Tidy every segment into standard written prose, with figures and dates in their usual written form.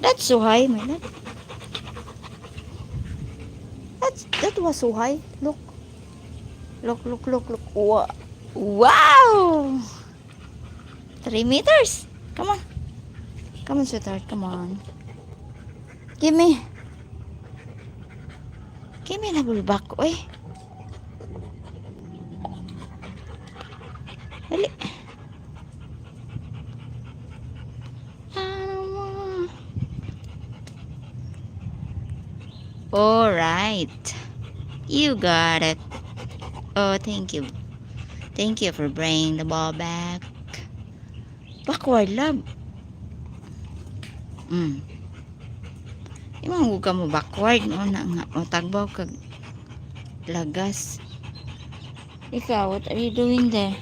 That's so high, my love. That was so high. Look. Look, look, look, look. Wow! 3 meters. Come on. Come on, sweetheart. Come on. Give me. Give me the back. Oy. Dali. Alright. You got it. Oh, thank you. Thank you for bringing the ball back. Backward, love. Imang ka mo backward. No, na nga. O, tagbaw kag lagas. Ikaw, what are you doing there?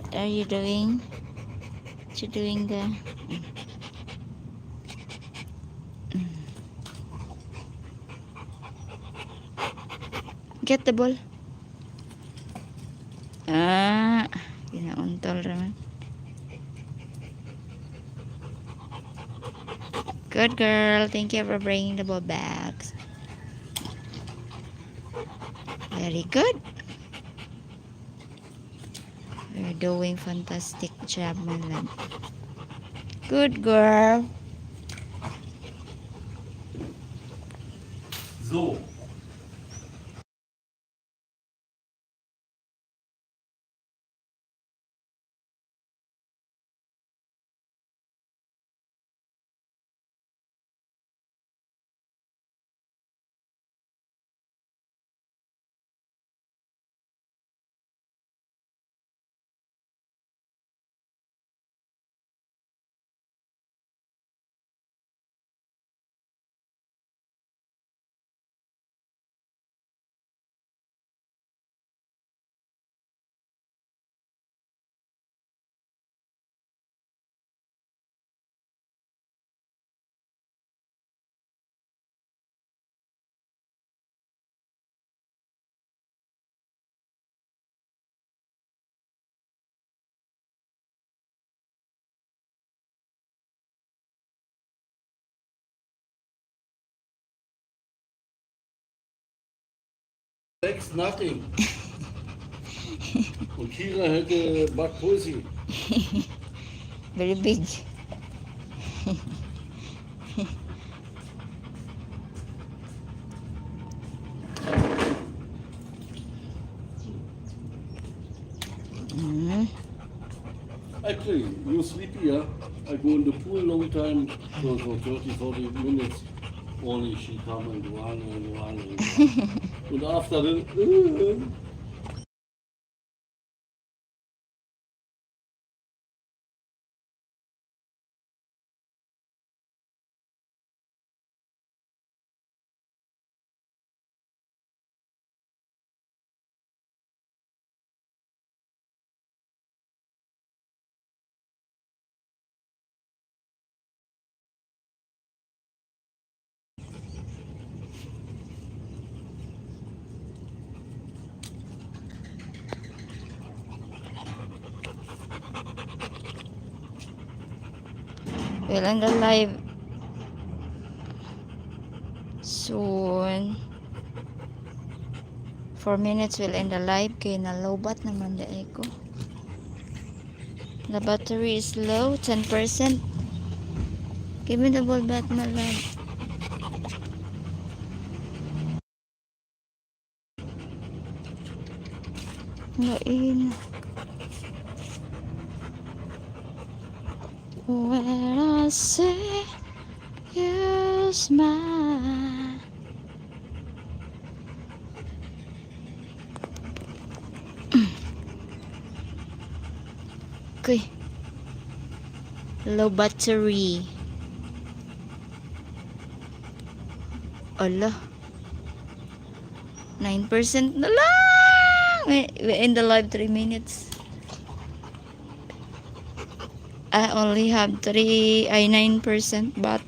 What are you doing? What you doing there? Get the ball. Ginauntol raman. Good girl. Thank you for bringing the ball back. Very good. You're doing fantastic job, my love. Good girl. So. Sechs nothing. Und Kira hätte Bad Pussy. Very big. Actually, you're sleepy, yeah? I go in the pool long time, so for 30, 40 minutes. Only she come and run and run and run. And after then, We'll end the live soon. 4 minutes will end the live. Kaya nalobat naman dahil ko. The battery is low. 10%. Give me the ball back, my love. Lain. When I say you smile. Okay. Low battery. Ala. 9% na lang. We end the live 3 minutes. I only have 9% but